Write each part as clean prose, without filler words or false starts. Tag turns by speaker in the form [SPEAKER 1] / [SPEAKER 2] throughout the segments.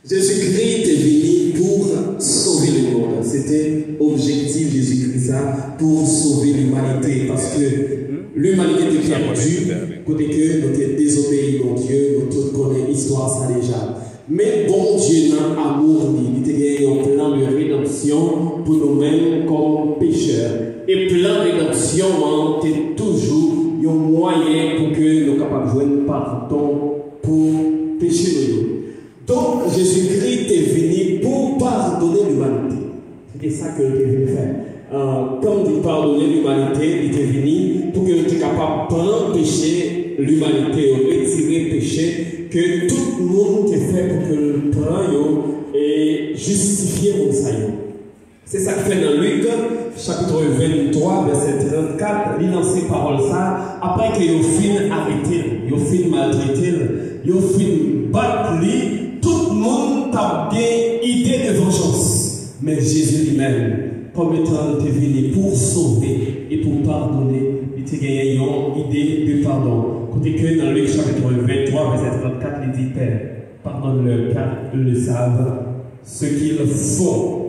[SPEAKER 1] Jésus-Christ est venu pour sauver le monde. C'était objectif Jésus-Christ ça, pour sauver l'humanité. Parce que l'humanité était perdue, côté que nous étions désobéis mon Dieu, nous tous connaissons l'histoire ça déjà. Mais bon Dieu dans l'amour, il était un plan de rédemption pour nous-mêmes comme pécheurs. Et plan de rédemption, c'est toujours un moyen pour que nous soyons capables de jouer pardon pour pécher nous. Donc Jésus-Christ est venu pour pardonner l'humanité. C'était ça qu'il était venu faire. Quand il pardonnait l'humanité, il était venu pour qu'il soit capable de prendre péché l'humanité, retirer le péché, que tout le monde est fait pour que le prenne et justifier mon salut. C'est ça qu'il fait dans Luc, chapitre 23, verset 34, il lance ces paroles ça, après qu'il ait fini arrêté, il a fini maltraité, il a fini battre lui, tout le monde a bien idée de vengeance. Mais Jésus lui-même, comme étant venu pour sauver et pour pardonner, il a gagné une idée de pardon. Côté que dans Luc chapitre 23, verset 34, il dit Père, pardonne-leur car ils ne savent ce qu'ils font.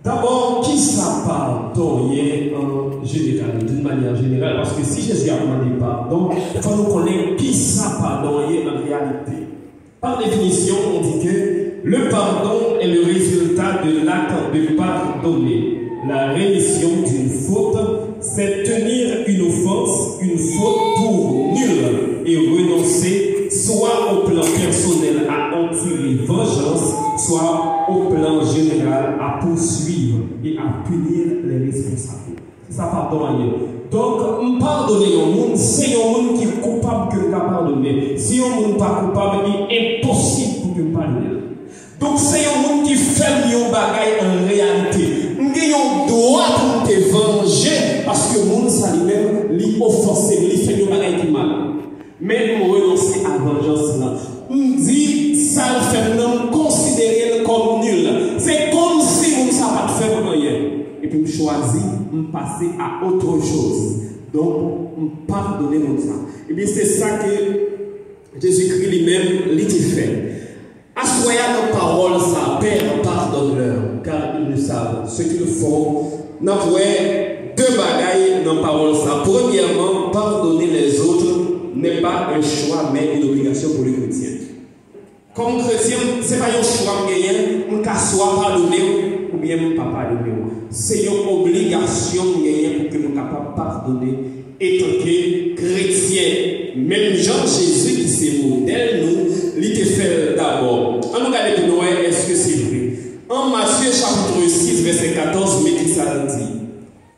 [SPEAKER 1] D'abord, qui ça pardonner en général, d'une manière générale, parce que si Jésus a demandé pardon, il faut nous connaître qui ça pardonner en réalité. Par définition, on dit que le pardon est le résultat de l'acte de pardonner. La rémission d'une faute, c'est tenir une offense, une faute pour nulle et renoncer soit au plan personnel à en tirer vengeance, soit au plan général à poursuivre et à punir les responsables. C'est ça pardonner. Donc, pardonner au monde, c'est un monde qui est coupable que nous pardonner. Si un monde n'est pas coupable, il est impossible pour que nous pardonnions. Donc, c'est un monde qui fait un bagage en réalité. Nous avons le droit pour te venger parce que le monde, ça lui-même, lui offensé, lui fait un bagage qui mal. Mais nous renoncer à la vengeance là. On dit, ça le fait nous considérer comme nul. C'est comme si on ne savait pas faire rien. Et puis, on choisit de passer à autre chose. Donc, on pardonne ça. Et bien, c'est ça que Jésus-Christ lui-même lui fait. Assoyez nos paroles, ça, Père, pardonne-leur, car ils ne savent ce qu'ils font. Nous avons deux bagailles dans paroles, ça. Premièrement, pardonner les autres n'est pas un choix, mais une obligation pour les chrétiens. Comme chrétien, ce n'est pas un choix gagné, on ne soit pardonner ou bien pas pardonner. C'est une obligation gagné pour que nous soyons capables de pardonner. Étant que chrétien, même Jean-Jésus qui s'est modèle, nous, il te fait d'abord. On regarde plus loin, est-ce que c'est vrai? En Matthieu chapitre 6, verset 14, mais qui ça dit?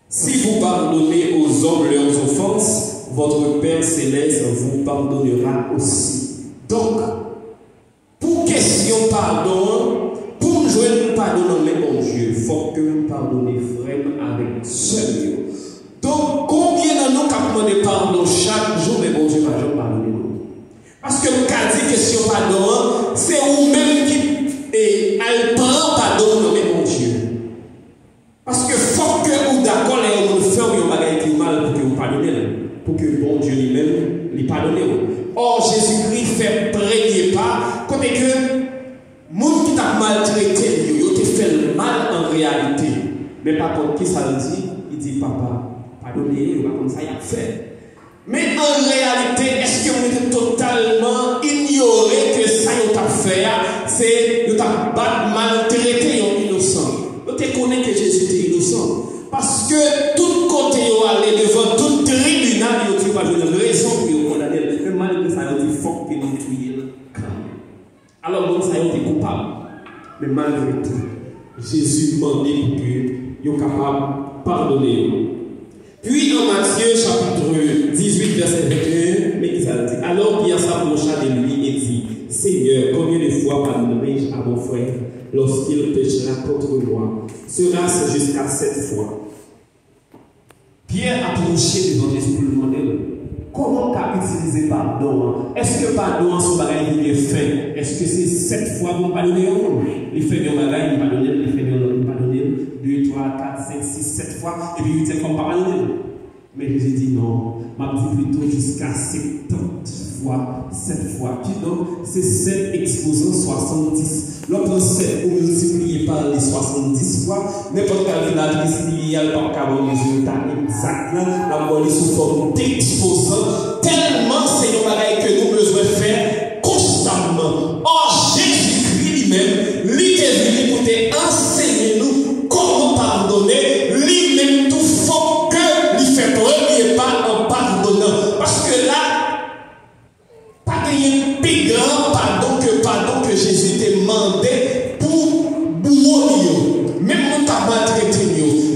[SPEAKER 1] Si vous pardonnez aux hommes leurs offenses, votre Père Céleste vous pardonnera aussi. Donc, pour question pardon, pour jouer nous pardonner mon Dieu, il faut que nous pardonnions vraiment avec seul. Donc, combien de nous avons demandé pardon chaque jour, mais bon Dieu va jamais pardonner nous. Parce que nous avons dit question pardon, c'est vous-même qui prend pardon, mais mon Dieu. Parce que faut que vous d'accord et vous faites un bagage qui mal pour que vous pardonnez, pour que bon Dieu lui-même lui pardonne. Or, Jésus-Christ fait premier pas, côté que le monde qui t'a maltraité, il te fait le mal en réalité. Mais par contre, qui ça dit? Il dit, papa, pardonnez, comme ça, il a fait. Mais en réalité, est-ce que vous êtes totalement ignoré que ça vous a fait, c'est vous a maltraité un innocent? Vous te connaissez que Jésus était innocent. Parce que tout côté vous allez devant tout tribunal, vous n'avez pas une raison pour vous condamner. Mais malgré ça, vous dites, il faut que nous tuions quand même. Alors, bon, ça, vous êtes coupable. Mais malgré tout, Jésus demandait que vous soyez capable de pardonner. Puis en Matthieu chapitre 18, verset 21, mais qui ça dit? Alors Pierre s'approcha de lui et dit, Seigneur, combien de fois pardonnerai-je à mon frère lorsqu'il péchera contre moi? Sera-ce jusqu'à 7 fois? Pierre a approché devant Jésus pour lui demander comment qu'a utilisé pardon? Est-ce que pardon son bagage il est fait? Est-ce que c'est 7 fois pour pardonner? Il fait des bagages, il pardonne, il fait des pardonner 2, 3, 4, 5, 6, 7 fois, et puis il dit comme pardonner. Mais Jésus dit non, m'a dit plutôt jusqu'à 70 fois 7 fois. Qui donc, c'est 7 exposants 70. L'autre 7, vous multipliez par les 70 fois, n'importe quelle calculatrice linéaire par le résultat exact, la volée sous forme d'exposants, tellement c'est un bagage que nous besoin faire constamment. Or, Jésus-Christ lui-même, lui est venu pour enseigner nous comment pardonner, lui-même tout faut que lui fait premier pas en pardonnant. Parce que là, pas qu'il y ait un plus grand pardon que Jésus t'a demandé pour bourreau. Même mon tabac traité,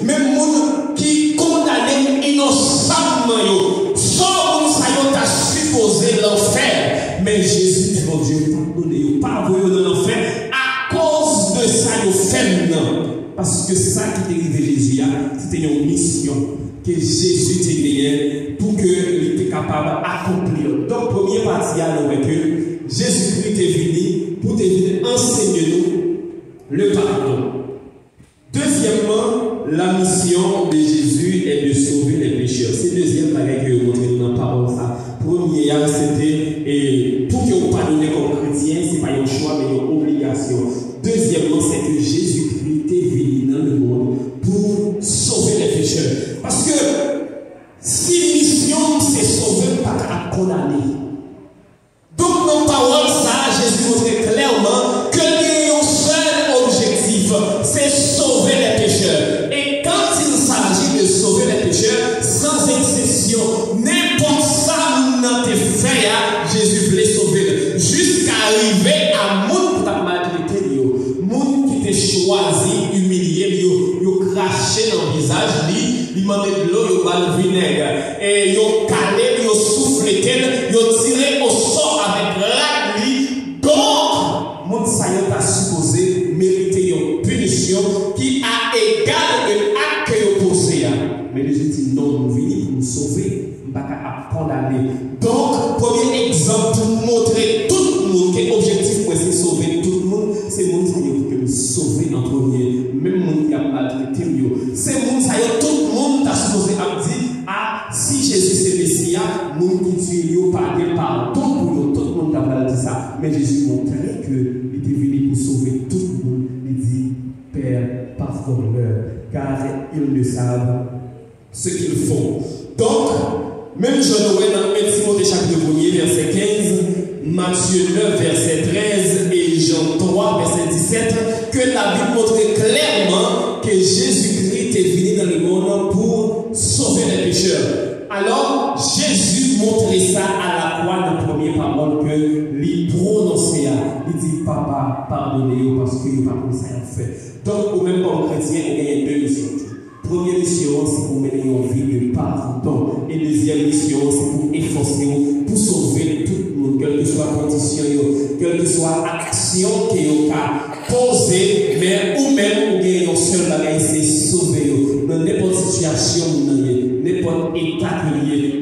[SPEAKER 1] même mon qui condamné innocemment, sans ça t'a supposé l'enfer. Mais Jésus dit, mon Dieu, pardonnez, pas vous dans l'enfer à cause de ça, vous faites non. Parce que ça qui est arrivé Jésus, c'était une mission que Jésus t'a gagné pour qu'il était capable d'accomplir. Donc, première partie, alors que Jésus-Christ est venu pour enseigner nous le pardon. Deuxièmement, la mission de Jésus est de sauver les pécheurs. C'est le deuxième bagage que vous montrez dans la parole. Premier, c'était pour que vous pardonnez comme chrétien, ce n'est pas un choix, mais une obligation. Deuxièmement, c'est que Jésus-Christ est venu dans le monde pour sauver les pécheurs. Parce que si mission c'est sauver, pas à condamner. Donc, dans la parole, ça, Jésus montre clairement que le seul objectif, c'est sauver les pécheurs. Et quand il s'agit de sauver les pécheurs, sans exception, n'importe ça dans tes faits, Jésus voulait sauver. Jusqu'à arriver à monde qui t'a maltraité, monde qui t'a choisi, humilié, il craché dans le visage, il demandait de l'eau, il a le vinaigre. Et il a calé, il a soufflé, il a tiré au sort avec l'agli. Donc, monde ça y a supposé mériter une punition qui a égal de l'acte que vous posez. Mais Jésus dit non, nous venons pour nous sauver, nous ne pas condamner. Donc, premier exemple pour montrer tout le monde que l'objectif pour essayer de sauver tout le monde, c'est le monde qui nous sauver en premier. Même le monde qui a maltraité, c'est le monde tout le monde a supposé à dire ah, si Jésus c'est Messie, le monde qui tue, pas de pardon pour tout le monde a dit ça. Mais Jésus montrait qu'il était venu pour sauver tout le monde. Il dit Père, pardonne-leur, car ils ne savent ce qu'ils font. Donc, même Jean-Noël dans 1 Timothée chapitre 1er, verset 15, Matthieu 9, verset 13 et Jean 3, verset 17, que la Bible montre clairement que Jésus-Christ est venu dans le monde pour sauver les pécheurs. Alors, Jésus montrait ça à la croix dans la première parole que lui prononçait. Il dit, Papa, pardonnez-vous parce que vous pas ça en fait. Donc, au même comme chrétien, on gagne deux missions. Première mission, c'est pour mener une vie de pardon. Et deuxième mission, c'est pour efforcer, pour sauver tout le monde, quelle que soit la condition, quelle que soit l'action que vous avez posée, mais ou même vous avez un seul bagage, c'est sauver. Dans n'importe situation, n'importe état,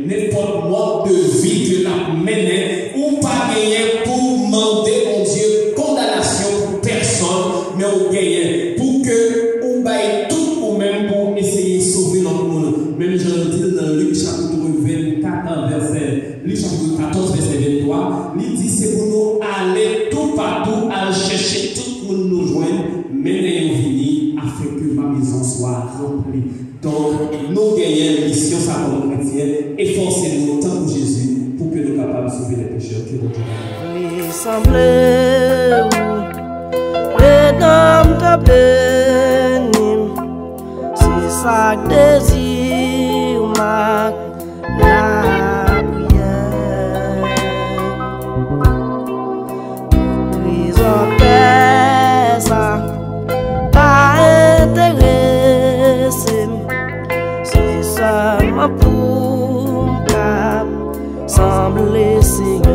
[SPEAKER 1] n'importe mode de vie que vous menez, ou pas gagner pour demander mon Dieu condamnation pour personne, mais vous gagnez pour que vous baillez tout ou même pour essayer de sauver notre monde. Même je le dis dans Luc chapitre 24, verset, Luc chapitre 14, verset 23, il dit c'est pour nous aller tout partout, à chercher tout le monde nous joindre, mais nous venir afin que ma maison soit remplie. Donc, nous gagnons une mission, ça comme chrétien, efforcez-nous tant pour Jésus pour que nous soyons capables de sauver les pécheurs.
[SPEAKER 2] Oui, semblez-vous, mesdames de bénis, si ça désire ma la prière. Puis en paix, ça pas intéressé, c'est seulement pour me sembler Seigneur.